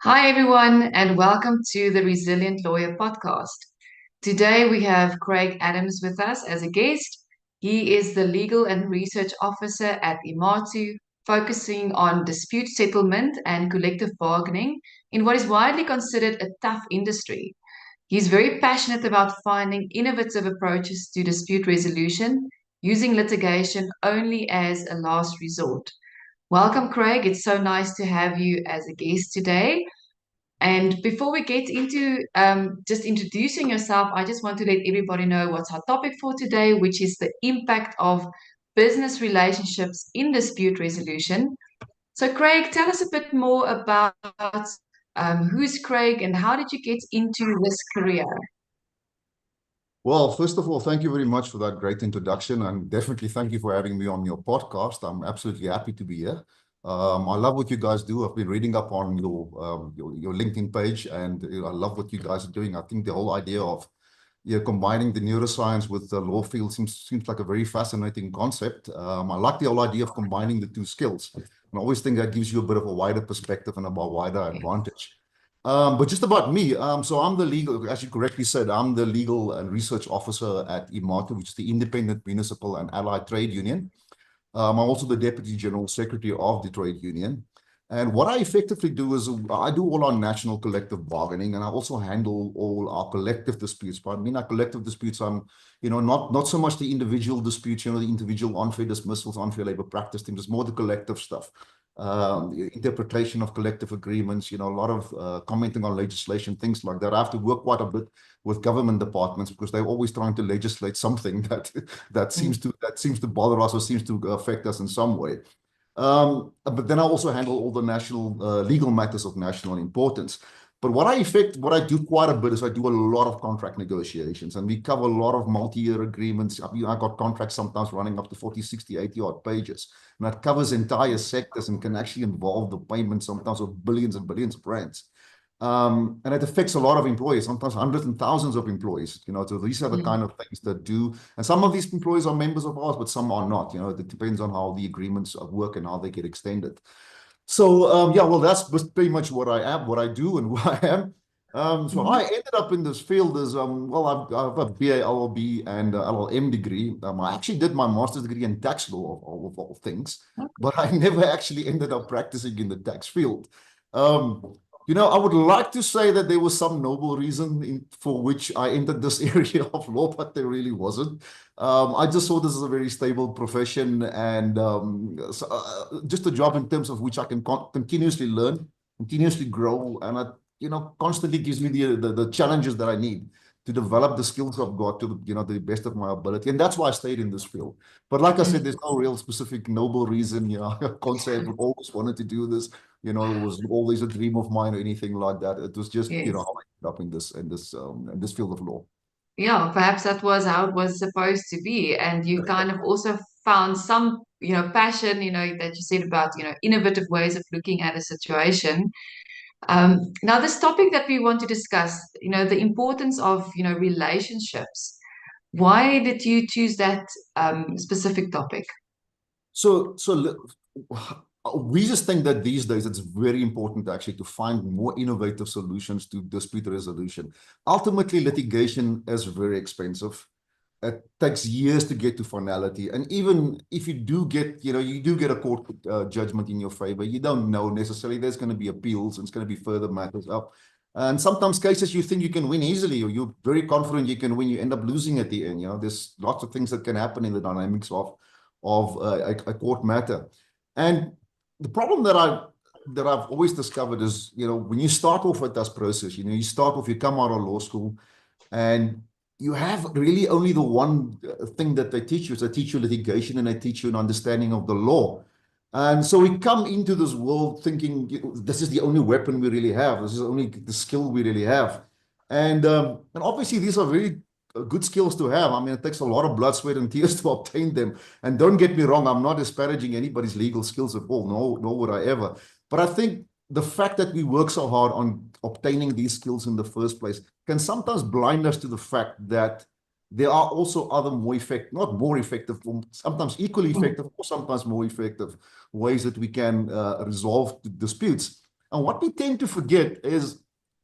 Hi, everyone, and welcome to the Resilient Lawyer podcast. Today, we have Craig Adams with us as a guest. He is the Legal and Research Officer at IMATU, focusing on dispute settlement and collective bargaining in what is widely considered a tough industry. He's very passionate about finding innovative approaches to dispute resolution using litigation only as a last resort. Welcome, Craig. It's so nice to have you as a guest today. And before we get into just introducing yourself, I just want to let everybody know what's our topic for today, which is the impact of business relationships in dispute resolution. So, Craig, tell us a bit more about who's Craig and how did you get into this career? Well, first of all, thank you very much for that great introduction, and definitely thank you for having me on your podcast. I'm absolutely happy to be here. I love what you guys do. I've been reading up on your LinkedIn page, and I love what you guys are doing. I think the whole idea of combining the neuroscience with the law field seems like a very fascinating concept. I like the whole idea of combining the two skills. And I always think that gives you a bit of a wider perspective and a wider advantage. But just about me, so I'm the legal, as you correctly said, I'm the legal and research officer at IMATU, which is the Independent Municipal and Allied Trade Union. I'm also the Deputy General Secretary of the trade union. And what I effectively do is I do all our national collective bargaining, and I also handle all our collective disputes. But I mean, our collective disputes, not so much the individual disputes, the individual unfair dismissals, unfair labor practice things. It's more the collective stuff. Interpretation of collective agreements, a lot of commenting on legislation, things like that. I have to work quite a bit with government departments because they're always trying to legislate something that seems to bother us or seems to affect us in some way. But then I also handle all the national legal matters of national importance. But what I do quite a bit is I do a lot of contract negotiations, and we cover a lot of multi-year agreements. I got contracts sometimes running up to 40, 60, 80 odd pages. And that covers entire sectors and can actually involve the payment sometimes of billions and billions of rands. And it affects a lot of employees, sometimes hundreds and thousands of employees. So these are the kind of things that do. And some of these employees are members of ours, but some are not. It depends on how the agreements work and how they get extended. So yeah, well, that's pretty much what I am, what I do, and who I am. So I ended up in this field as well. I have a BA, LLB, and LLM degree. I actually did my master's degree in tax law, of all things, but I never actually ended up practicing in the tax field. I would like to say that there was some noble reason for which I entered this area of law, but there really wasn't. I just saw this as a very stable profession and just a job in terms of which I can continuously learn, continuously grow, and constantly gives me the challenges that I need to develop the skills I've got to the best of my ability, and that's why I stayed in this field. But like I said, there's no real specific noble reason. I can't say I've always wanted to do this. It was always a dream of mine or anything like that. It was just Yes. how I ended up in this field of law. Yeah, perhaps that was how it was supposed to be. And you kind of also found some, passion, that you said about, innovative ways of looking at a situation. Now, this topic that we want to discuss, the importance of, relationships. Why did you choose that specific topic? So we just think that these days it's very important actually to find more innovative solutions to dispute resolution. Ultimately, litigation is very expensive. It takes years to get to finality. And even if you do get, a court judgment in your favor, you don't know necessarily there's going to be appeals and it's going to be further matters up. And sometimes cases you think you can win easily, or you're very confident you can win, you end up losing at the end. There's lots of things that can happen in the dynamics of a court matter. And the problem that I've always discovered is, when you start off with this process, you come out of law school and you have really only the one thing that they teach you is they teach you litigation and they teach you an understanding of the law. And so we come into this world thinking this is the only weapon we really have. This is only the skill we really have. And obviously these are very good skills to have. I mean, it takes a lot of blood, sweat, and tears to obtain them. And don't get me wrong, I'm not disparaging anybody's legal skills at all. No, nor would I ever. But I think the fact that we work so hard on obtaining these skills in the first place can sometimes blind us to the fact that there are also other not more effective, sometimes equally effective, or sometimes more effective ways that we can resolve disputes. And what we tend to forget is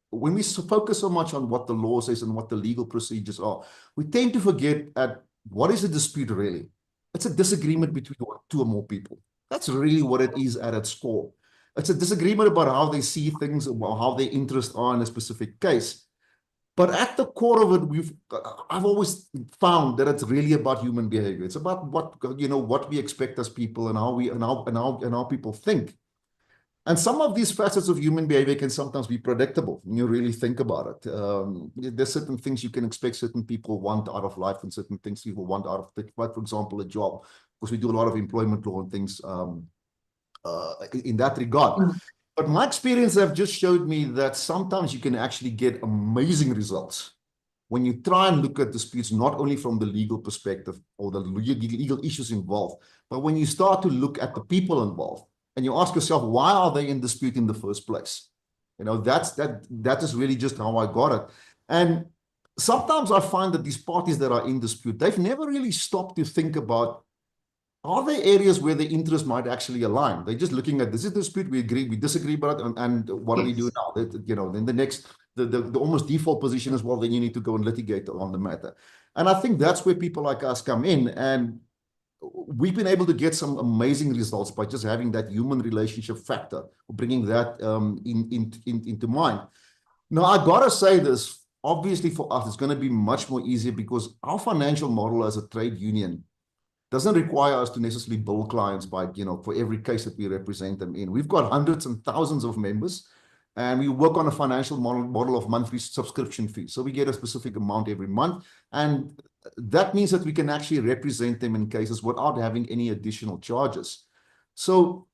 when we focus so much on what the law says and what the legal procedures are, we tend to forget at what is a dispute really? It's a disagreement between two or more people. That's really what it is at its core. It's a disagreement about how they see things, about how their interests are in a specific case. But at the core of it, I've always found that it's really about human behavior. It's about what we expect as people and how people think. And some of these facets of human behavior can sometimes be predictable when you really think about it. There's certain things you can expect certain people want out of life and certain things people want out of, like, for example, a job, because we do a lot of employment law and things in that regard. Mm. But my experience have just showed me that sometimes you can actually get amazing results when you try and look at disputes, not only from the legal perspective or the legal issues involved, but when you start to look at the people involved and you ask yourself, why are they in dispute in the first place? That is really just how I got it. And sometimes I find that these parties that are in dispute, they've never really stopped to think about, are there areas where the interests might actually align? They're just looking at, this is the dispute, we agree, we disagree about it, and what do we do now? Then the next, the almost default position is, well, then you need to go and litigate on the matter. And I think that's where people like us come in, and we've been able to get some amazing results by just having that human relationship factor, bringing that into mind. Now, I gotta say this, obviously for us, it's going to be much more easier because our financial model as a trade union doesn't require us to necessarily bill clients by, for every case that we represent them in. We've got hundreds and thousands of members, and we work on a financial model of monthly subscription fees. So we get a specific amount every month, and that means that we can actually represent them in cases without having any additional charges. So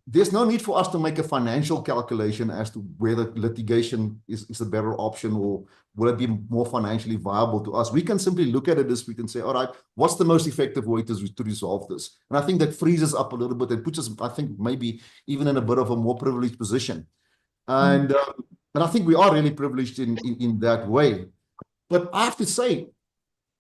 there's no need for us to make a financial calculation as to whether litigation is a better option or will it be more financially viable to us. We can simply look at it as we can say, all right, what's the most effective way to resolve this? And I think that frees us up a little bit and puts us, I think, maybe even in a bit of a more privileged position. And I think we are really privileged in that way. But I have to say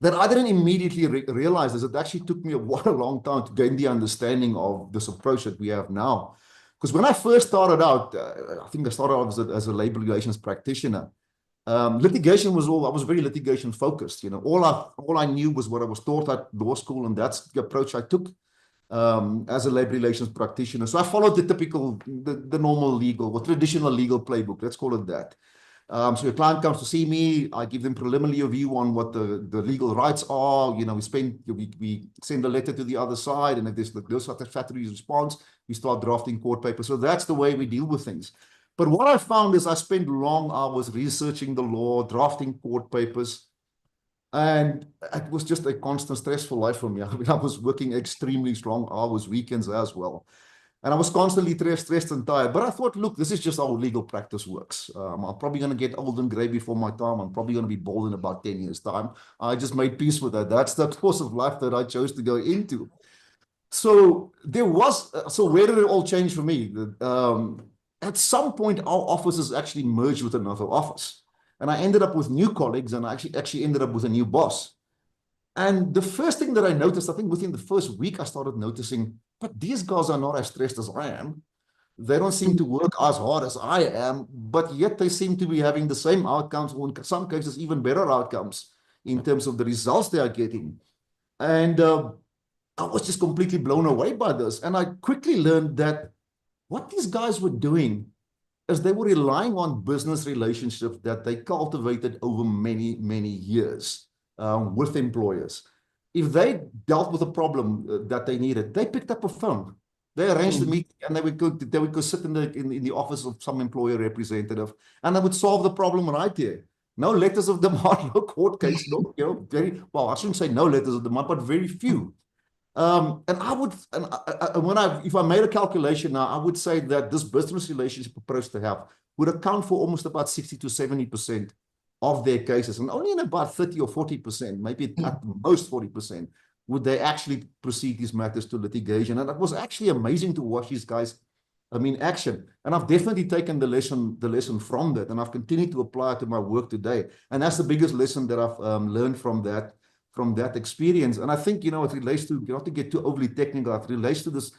that I didn't immediately realize this. It actually took me a long time to gain the understanding of this approach that we have now. Because when I first started out, I think I started out as a labor relations practitioner. Litigation was I was very litigation focused. All I knew was what I was taught at law school, and that's the approach I took as a labor relations practitioner. So I followed the normal legal or traditional legal playbook. Let's call it that. So your client comes to see me, I give them preliminary view on what the legal rights are. We send a letter to the other side, and if there's no satisfactory response, we start drafting court papers. So that's the way we deal with things. But what I found is I spent long hours researching the law, drafting court papers, and it was just a constant stressful life for me. I mean, I was working extremely long hours, weekends as well. And I was constantly stressed and tired. But I thought, look, this is just how legal practice works. I'm probably going to get old and gray before my time. I'm probably going to be bald in about 10 years' time. I just made peace with that. That's the course of life that I chose to go into. So where did it all change for me? At some point, our offices actually merged with another office. And I ended up with new colleagues, and I actually ended up with a new boss. And the first thing that I noticed, I think within the first week, I started noticing, but these guys are not as stressed as I am. They don't seem to work as hard as I am, but yet they seem to be having the same outcomes, or in some cases, even better outcomes in terms of the results they are getting. And I was just completely blown away by this. And I quickly learned that what these guys were doing is they were relying on business relationships that they cultivated over many, many years with employers. If they dealt with a problem that they needed, they picked up a phone. They arranged the meeting, and they would go sit in the office of some employer representative, and they would solve the problem right there. No letters of demand, no court case, very well. I shouldn't say no letters of demand, but very few. If I made a calculation now, I would say that this business relationship approach they have would account for almost about 60 to 70% of their cases, and only in about 30 or 40%, maybe at most 40%, would they actually proceed these matters to litigation. And it was actually amazing to watch these guys, action. And I've definitely taken the lesson from that, and I've continued to apply it to my work today. And that's the biggest lesson that I've learned from that experience. And I think, it relates to, not to get too overly technical, it relates to this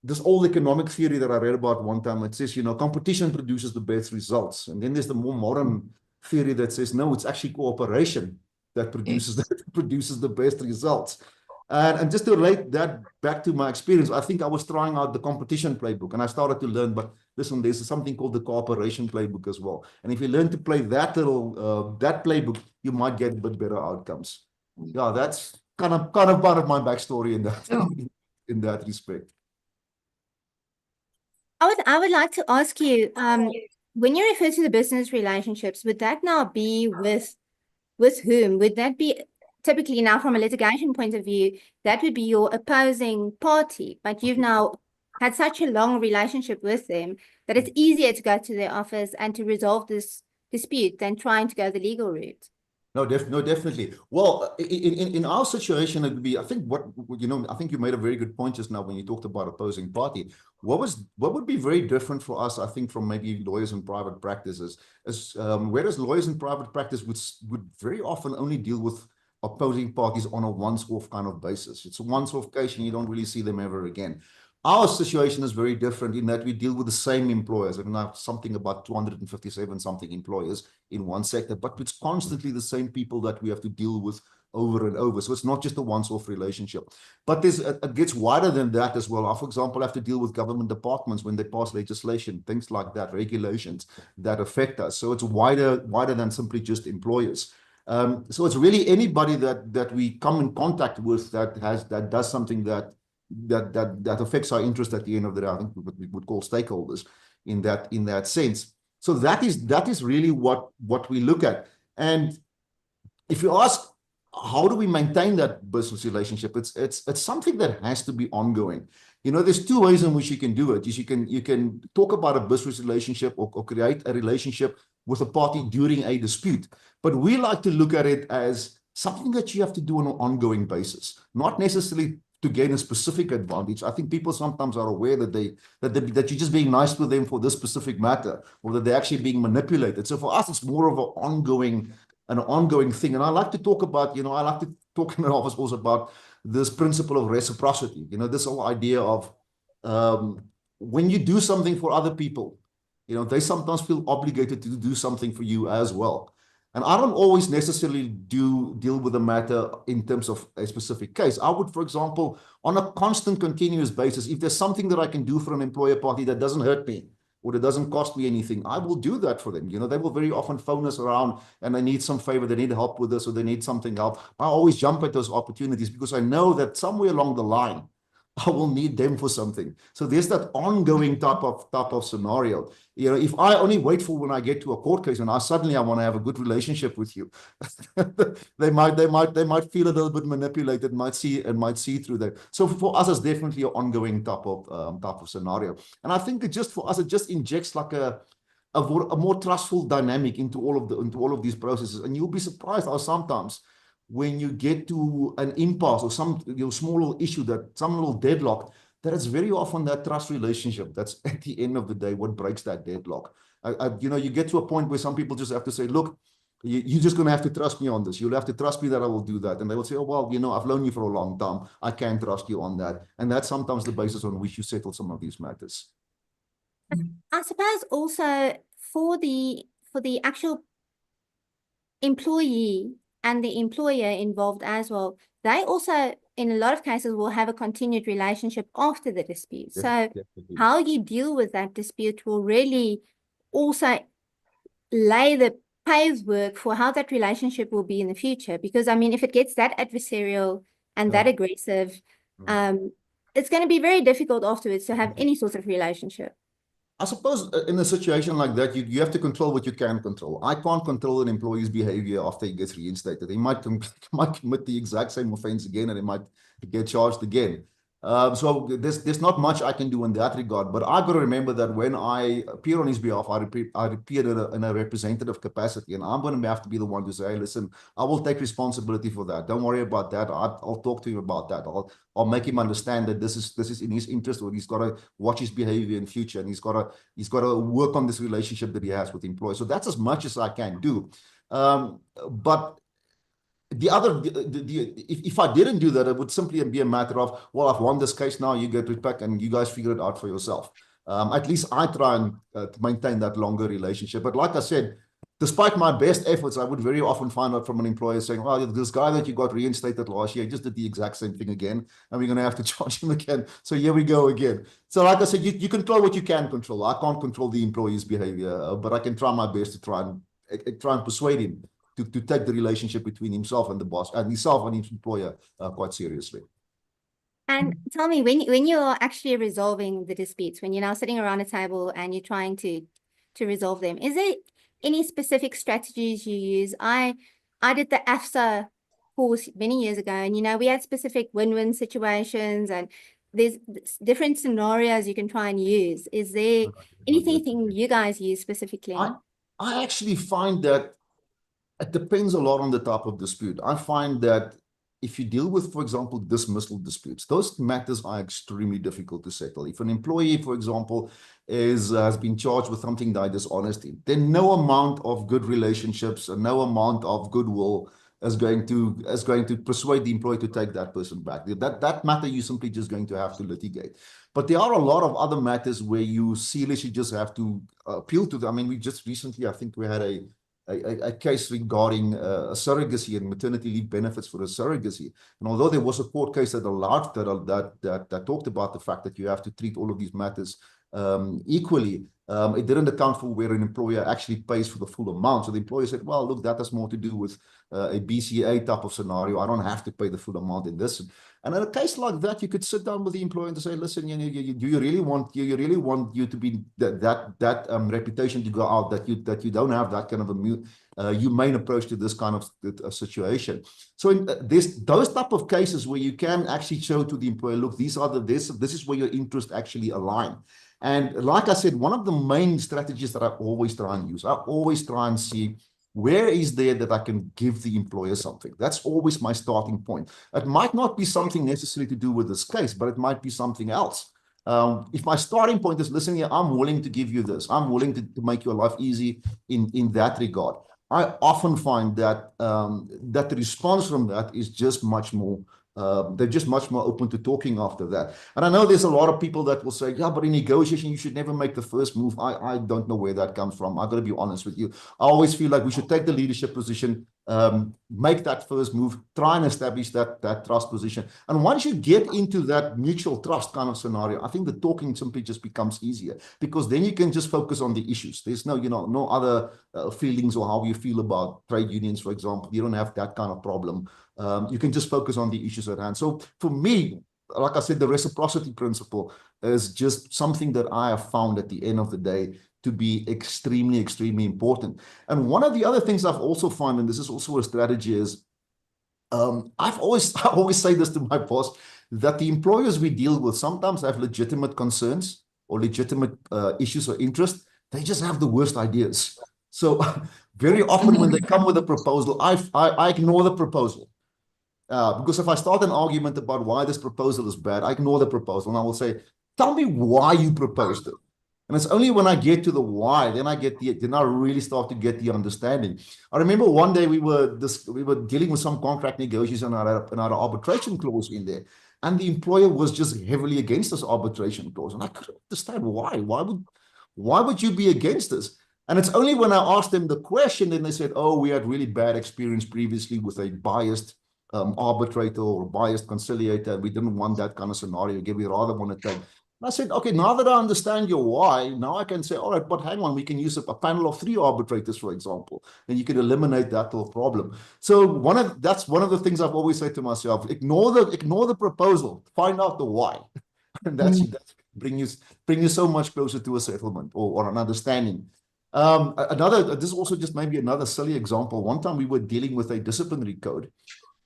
this old economic theory that I read about one time. It says, competition produces the best results. And then there's the more modern theory that says, no, it's actually cooperation that produces Yes. produces the best results. And just to relate that back to my experience, I think I was trying out the competition playbook and I started to learn, but listen, there's something called the cooperation playbook as well. And if you learn to play that that playbook, you might get a bit better outcomes. Yeah, that's kind of part of my backstory in that Oh, in that respect. I would like to ask you, when you refer to the business relationships, would that now be with whom? Would that be typically now from a litigation point of view, that would be your opposing party, but you've now had such a long relationship with them that it's easier to go to their office and to resolve this dispute than trying to go the legal route? No, definitely. Well, in our situation, it would be, I think I think you made a very good point just now when you talked about opposing party. What would be very different for us, I think, from maybe lawyers in private practices, is whereas lawyers in private practice would very often only deal with opposing parties on a once-off kind of basis. It's a once-off case and you don't really see them ever again. Our situation is very different in that we deal with the same employers, and now something about 257 something employers in one sector, but it's constantly the same people that we have to deal with over and over. So it's not just a once-off relationship. But it gets wider than that as well. I, for example, have to deal with government departments when they pass legislation, things like that, regulations that affect us. So it's wider than simply just employers. So it's really anybody that we come in contact with that does something that affects our interest at the end of the day. I think what we would call stakeholders in that sense. So that is really what we look at. And if you ask, how do we maintain that business relationship? It's something that has to be ongoing. There's two ways in which you can do it. Is you can talk about a business relationship or create a relationship with a party during a dispute. But we like to look at it as something that you have to do on an ongoing basis, not necessarily to gain a specific advantage. I think people sometimes are aware that you're just being nice with them for this specific matter, or that they're actually being manipulated. So for us, it's more of an ongoing thing. And I like to talk about, I like to talk in the office also about this principle of reciprocity. This whole idea of when you do something for other people, they sometimes feel obligated to do something for you as well. And I don't always necessarily deal with the matter in terms of a specific case. I would, for example, on a constant, continuous basis, if there's something that I can do for an employer party that doesn't hurt me or that doesn't cost me anything, I will do that for them. They will very often phone us around and they need some favor, they need help with this, or they need something else. I always jump at those opportunities because I know that somewhere along the line, I will need them for something. So there's that ongoing type of scenario. If I only wait for when I get to a court case and I want to have a good relationship with you, they might feel a little bit manipulated, might see through that. So for us, it's definitely an ongoing type of scenario. And I think for us, it just injects like a more trustful dynamic into all of these processes. And you'll be surprised how sometimes when you get to an impasse or some small little issue, some little deadlock, that it's very often that trust relationship that's at the end of the day what breaks that deadlock. You get to a point where some people just have to say, look, you're just going to have to trust me on this. You'll have to trust me that I will do that. And they will say, oh, well, I've known you for a long time. I can trust you on that. And that's sometimes the basis on which you settle some of these matters. I suppose also for the actual employee and the employer involved as well, they also, in a lot of cases, will have a continued relationship after the dispute. So how you deal with that dispute will really also lay the pathwork for how that relationship will be in the future. Because, I mean, if it gets that adversarial and that aggressive, it's going to be very difficult afterwards to have any sort of relationship. I suppose in a situation like that, you have to control what you can control. I can't control an employee's behavior after he gets reinstated. He might commit the exact same offense again, and he might get charged again. So there's not much I can do in that regard. But I've got to remember that when I appear on his behalf, I appear in a representative capacity, and I'm going to have to be the one to say, hey, listen, I will take responsibility for that. Don't worry about that. I'll talk to him about that. I'll make him understand that this is in his interest, or he's got to watch his behavior in future, and he's got to work on this relationship that he has with employees. So that's as much as I can do. But if I didn't do that, it would simply be a matter of, well, I've won this case now, you get it back and you guys figure it out for yourself. At least I try and maintain that longer relationship. But like I said, despite my best efforts, I would very often find out from an employer saying, well, this guy that you got reinstated last year just did the exact same thing again, and we're going to have to charge him again. So here we go again. So like I said, you control what you can control. I can't control the employee's behavior, but I can try my best to try and persuade him to take the relationship between himself and the boss, and himself and his employer quite seriously. And tell me, when you're actually resolving the disputes, when you're now sitting around a table and you're trying to resolve them, is there any specific strategies you use? I did the AFSA course many years ago, and we had specific win-win situations, and there's different scenarios you can try and use. Is there anything you guys use specifically? I actually find that it depends a lot on the type of dispute. I find that if you deal with, for example, dismissal disputes, those matters are extremely difficult to settle. If an employee, for example, has been charged with something by dishonesty, then no amount of good relationships and no amount of goodwill is going to persuade the employee to take that person back. That matter you're simply just going to have to litigate. But there are a lot of other matters where you seriously just have to appeal to them. I mean, we just recently, I think we had a case regarding surrogacy and maternity leave benefits for a surrogacy. And although there was a court case that allowed that talked about the fact that you have to treat all of these matters equally, it didn't account for where an employer actually pays for the full amount. So the employer said, well, look, that has more to do with a BCA type of scenario. I don't have to pay the full amount in this. And in a case like that, you could sit down with the employer and say, listen, do you really want you to be that reputation to go out, that you don't have that kind of a humane approach to this kind of situation. So there's those type of cases where you can actually show to the employer, look, this is where your interests actually align. And like I said, one of the main strategies that I always try and use, I always try and see where is there that I can give the employer something. That's always my starting point. It might not be something necessarily to do with this case, but it might be something else. If my starting point is, listen here, I'm willing to give you this. I'm willing to make your life easy in that regard. I often find that that the response from that is just much more they're just much more open to talking after that. And I know there's a lot of people that will say, yeah, but in negotiation, you should never make the first move. I don't know where that comes from. I've got to be honest with you. I always feel like we should take the leadership position, make that first move, try and establish that trust position. And once you get into that mutual trust kind of scenario, I think the talking simply just becomes easier, because then you can just focus on the issues. There's no other feelings or how you feel about trade unions, for example. You don't have that kind of problem. You can just focus on the issues at hand. So for me, like I said, the reciprocity principle is just something that I have found at the end of the day to be extremely, extremely important. And one of the other things I've also found, and this is also a strategy, is I always say this to my boss, that the employers we deal with sometimes have legitimate concerns or legitimate issues or interest. They just have the worst ideas. So very often when they come with a proposal, I ignore the proposal. Because if I start an argument about why this proposal is bad, I ignore the proposal and I will say, tell me why you proposed it. And it's only when I get to the why, then I really start to get the understanding. I remember one day we were dealing with some contract negotiation and had an arbitration clause in there. And the employer was just heavily against this arbitration clause. And I couldn't understand why. Why would you be against this? And it's only when I asked them the question, then they said, oh, we had really bad experience previously with a biased arbitrator or biased conciliator. We didn't want that kind of scenario again. We rather want to take. And I said, okay, now that I understand your why, now I can say, all right, but hang on, we can use a panel of 3 arbitrators, for example, and you can eliminate that whole problem. So that's one of the things I've always said to myself: ignore the proposal, find out the why, and that's bring you so much closer to a settlement or an understanding. This is also just maybe another silly example. One time we were dealing with a disciplinary code,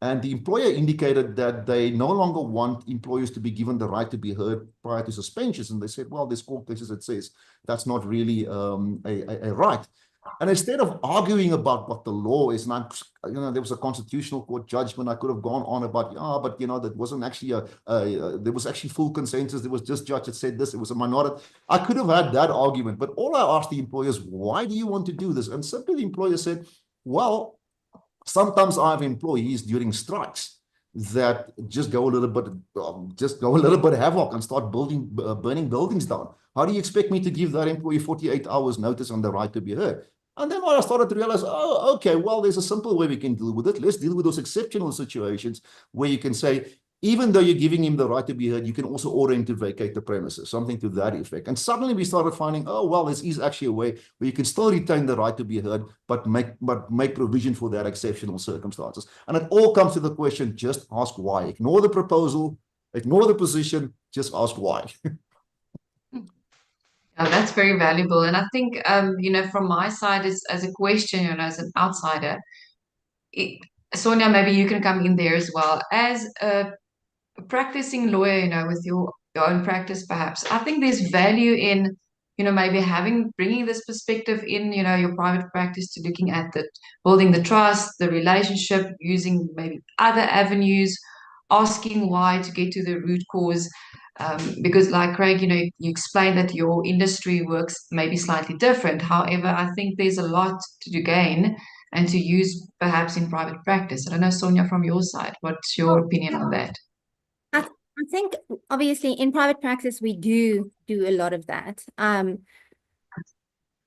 and the employer indicated that they no longer want employers to be given the right to be heard prior to suspensions. And they said, well, there's court cases that says that's not really a right. And instead of arguing about what the law is, and there was a constitutional court judgment, I could have gone on about, but that wasn't actually there was actually full consensus. There was just judge that said this. It was a minority. I could have had that argument, but all I asked the employers, why do you want to do this? And simply the employer said, well, Sometimes I have employees during strikes that just go a little bit havoc and start burning buildings down. How do you expect me to give that employee 48 hours notice on the right to be heard? And then I started to realize, oh, okay, well, there's a simple way we can deal with it. Let's deal with those exceptional situations where you can say, even though you're giving him the right to be heard, you can also order him to vacate the premises, something to that effect. And suddenly we started finding, oh, well, this is actually a way where you can still retain the right to be heard, but make provision for that exceptional circumstances. And it all comes to the question, just ask why. Ignore the proposal, ignore the position, just ask why. Oh, that's very valuable. And I think, from my side, as a question, as an outsider, it, Sonia, maybe you can come in there as well. As a practicing lawyer, with your own practice, perhaps, I think there's value in, maybe bringing this perspective in, your private practice to looking at building the trust, the relationship, using maybe other avenues, asking why to get to the root cause. Because like Craig, you explained that your industry works maybe slightly different. However, I think there's a lot to gain and to use perhaps in private practice. I don't know, Sonia, from your side, what's your opinion on that? I think obviously in private practice, we do a lot of that.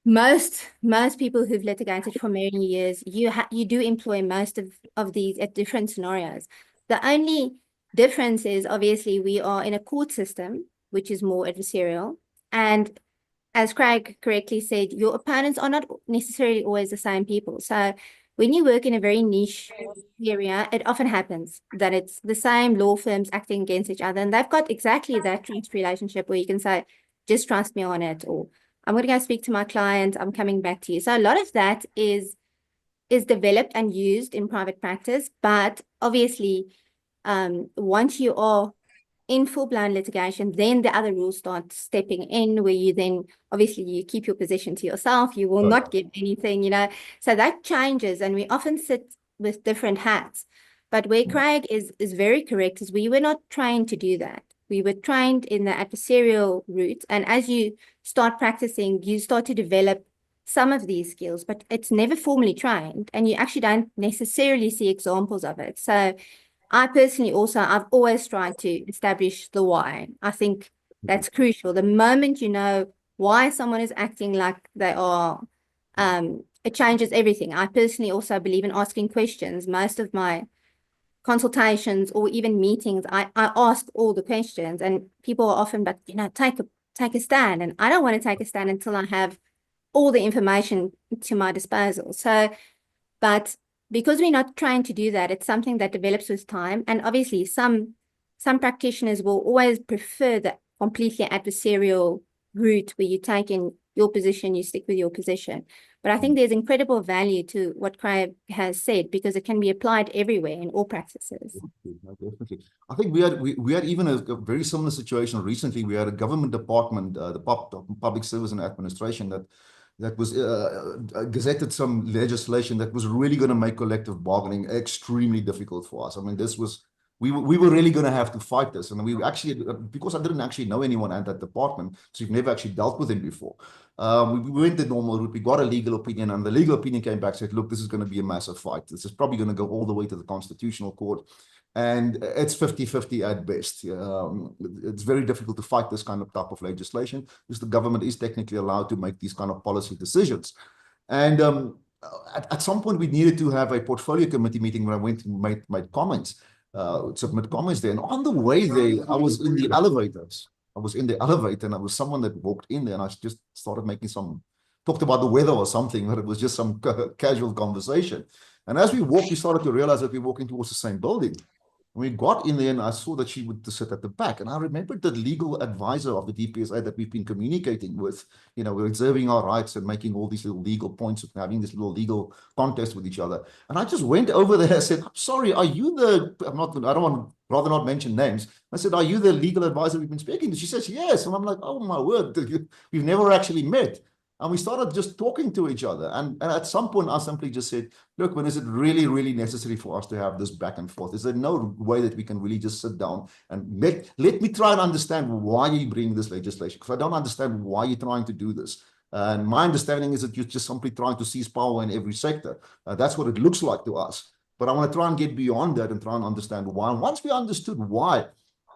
Most people who've litigated for many years, you do employ most of these at different scenarios. The only difference is obviously we are in a court system, which is more adversarial. And as Craig correctly said, your opponents are not necessarily always the same people. So when you work in a very niche area, it often happens that it's the same law firms acting against each other. And they've got exactly that trust relationship where you can say, just trust me on it, or I'm going to go speak to my client, I'm coming back to you. So a lot of that is developed and used in private practice. But obviously, once you are in full-blown litigation, then the other rules start stepping in, where you then, obviously, you keep your position to yourself. You will not give anything, So that changes, and we often sit with different hats. But where Craig is very correct is we were not trained to do that. We were trained in the adversarial route. And as you start practicing, you start to develop some of these skills, but it's never formally trained, and you actually don't necessarily see examples of it. So I personally also, I've always tried to establish the why. I think that's crucial. The moment you know why someone is acting like they are, it changes everything. I personally also believe in asking questions. Most of my consultations or even meetings, I ask all the questions, and people are often, but take a stand. And I don't want to take a stand until I have all the information to my disposal. So, but because we're not trying to do that, it's something that develops with time. And obviously some practitioners will always prefer the completely adversarial route where you take in your position, you stick with your position. But I think there's incredible value to what Craig has said, because it can be applied everywhere in all practices. Definitely. I think we had even a very similar situation recently. We had a government department, the Public Service and Administration, that was gazetted some legislation that was really going to make collective bargaining extremely difficult for us. I mean, we were really going to have to fight this. And we actually, because I didn't actually know anyone at that department, so we've never actually dealt with him before. We went the normal route. We got a legal opinion, and the legal opinion came back and said, look, this is going to be a massive fight. This is probably going to go all the way to the Constitutional Court. And it's 50-50 at best. It's very difficult to fight this kind of type of legislation, because the government is technically allowed to make these kind of policy decisions. And at some point, we needed to have a portfolio committee meeting where I went and made comments, submit comments there. And on the way there, I was in the elevators. I was in the elevator, and I was someone that walked in there, and I just started talked about the weather or something, but it was just some casual conversation. And as we walked, we started to realize that we're walking towards the same building. We got in there, and I saw that she would sit at the back. And I remembered the legal advisor of the DPSA that we've been communicating with, we're observing our rights and making all these little legal points, and having this little legal contest with each other. And I just went over there and said, I'm sorry, are you rather not mention names. I said, are you the legal advisor we've been speaking to? She says, yes. And I'm like, oh my word, we've never actually met. And we started just talking to each other. And at some point, I simply just said, look, when is it really, really necessary for us to have this back and forth? Is there no way that we can really just sit down and let me try and understand why you bring this legislation? Because I don't understand why you're trying to do this. And my understanding is that you're just simply trying to seize power in every sector. That's what it looks like to us. But I want to try and get beyond that and try and understand why. And once we understood why,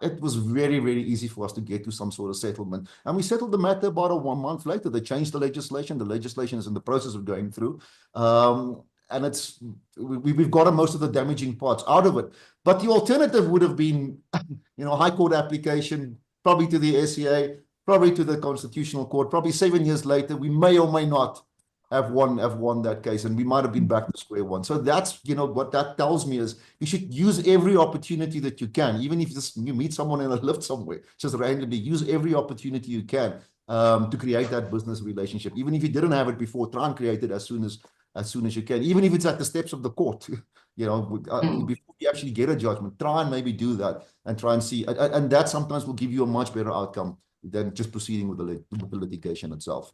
it was very, very easy for us to get to some sort of settlement. And we settled the matter about 1 month later. They changed the legislation. The legislation is in the process of going through. And we've gotten most of the damaging parts out of it. But the alternative would have been, high court application, probably to the SCA, probably to the Constitutional Court, probably 7 years later, we may or may not have won that case, and we might have been back to square one. So that's, what that tells me is you should use every opportunity that you can, even if you meet someone in a lift somewhere, just randomly, use every opportunity you can to create that business relationship. Even if you didn't have it before, try and create it as soon as you can, even if it's at the steps of the court, before you actually get a judgment, try and maybe do that and try and see, and that sometimes will give you a much better outcome than just proceeding with the litigation itself.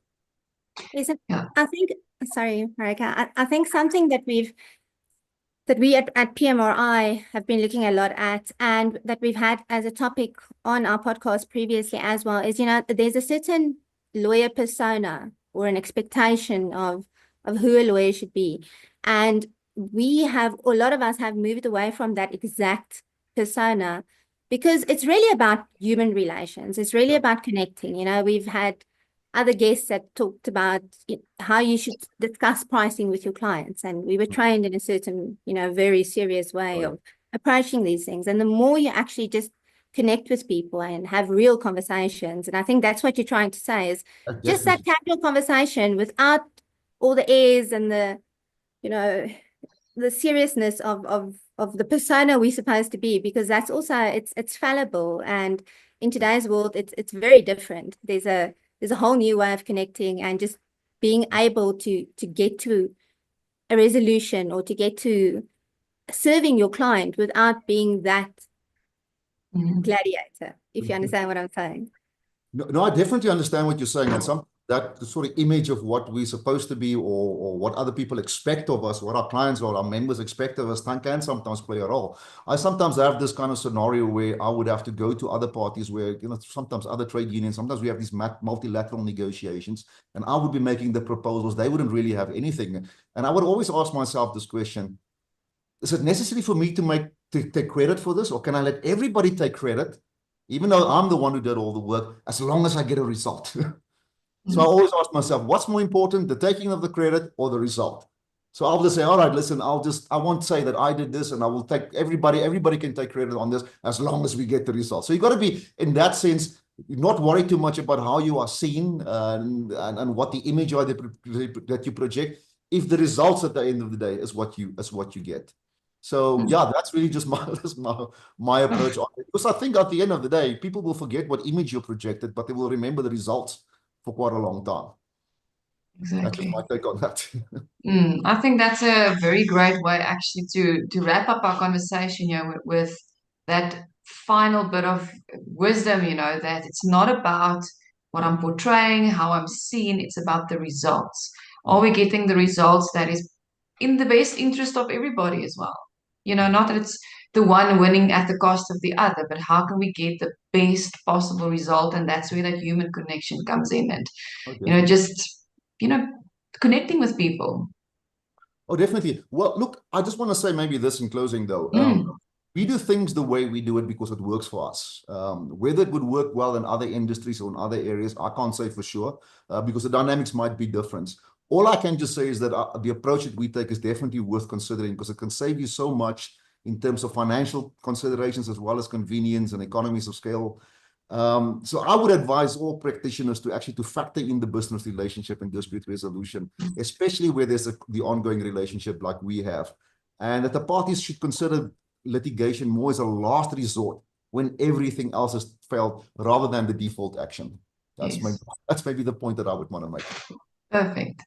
Listen, I think, sorry, Marika, I think something that we at PMRI have been looking a lot at, and that we've had as a topic on our podcast previously as well, is, there's a certain lawyer persona or an expectation of who a lawyer should be. And a lot of us have moved away from that exact persona, because it's really about human relations. It's really about connecting. We've had other guests that talked about how you should discuss pricing with your clients. And we were trained in a certain, very serious way of approaching these things. And the more you actually just connect with people and have real conversations, and I think that's what you're trying to say, is just that casual conversation without all the airs and the, the seriousness of the persona we're supposed to be, because that's also, it's fallible. And in today's world, it's very different. There's a whole new way of connecting, and just being able to get to a resolution or to get to serving your client without being that gladiator, if you understand what I'm saying. No, I definitely understand what you're saying. And that sort of image of what we're supposed to be, or what other people expect of us, what our clients or our members expect of us, can sometimes play a role. I sometimes have this kind of scenario where I would have to go to other parties where, sometimes other trade unions, sometimes we have these multilateral negotiations, and I would be making the proposals. They wouldn't really have anything. And I would always ask myself this question: is it necessary for me to take credit for this, or can I let everybody take credit, even though I'm the one who did all the work, as long as I get a result? So I always ask myself, what's more important, the taking of the credit or the result? So I'll just say, all right, listen, I won't say that I did this, and I will take everybody can take credit on this as long as we get the result. So you've got to be, in that sense, not worry too much about how you are seen and what the image are that you project, if the results at the end of the day is what you get. So yeah, that's really just my approach on it. Because I think at the end of the day, people will forget what image you projected, but they will remember the results for quite a long time. Exactly. That's just my take on that. I think that's a very great way actually to wrap up our conversation, with that final bit of wisdom, that it's not about what I'm portraying, how I'm seen, it's about the results. Are we getting the results that is in the best interest of everybody as well? Not that it's the one winning at the cost of the other, but how can we get the best possible result? And that's where that human connection comes in, and just connecting with people. Oh, definitely. Well, look, I just want to say maybe this in closing, though. We do things the way we do it because it works for us. Whether it would work well in other industries or in other areas, I can't say for sure, because the dynamics might be different. All I can just say is that the approach that we take is definitely worth considering, because it can save you so much in terms of financial considerations, as well as convenience and economies of scale. So I would advise all practitioners to factor in the business relationship and dispute resolution, especially where there's the ongoing relationship like we have, and that the parties should consider litigation more as a last resort when everything else has failed, rather than the default action. That's maybe the point that I would want to make. Perfect.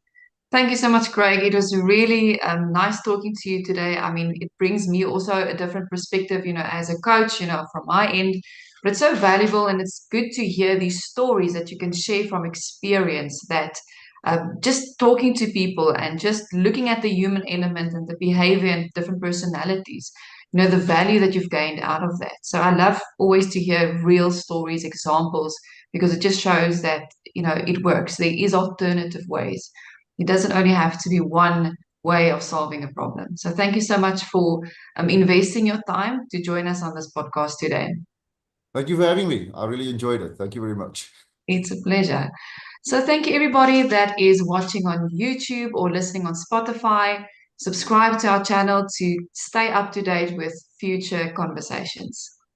Thank you so much, Craig. It was really nice talking to you today. I mean, it brings me also a different perspective, as a coach, from my end. But it's so valuable, and it's good to hear these stories that you can share from experience, that just talking to people and just looking at the human element and the behavior and different personalities, the value that you've gained out of that. So I love always to hear real stories, examples, because it just shows that it works. There is alternative ways. It doesn't only have to be one way of solving a problem. So thank you so much for investing your time to join us on this podcast today. Thank you for having me. I really enjoyed it. Thank you very much. It's a pleasure. So thank you everybody that is watching on YouTube or listening on Spotify. Subscribe to our channel to stay up to date with future conversations.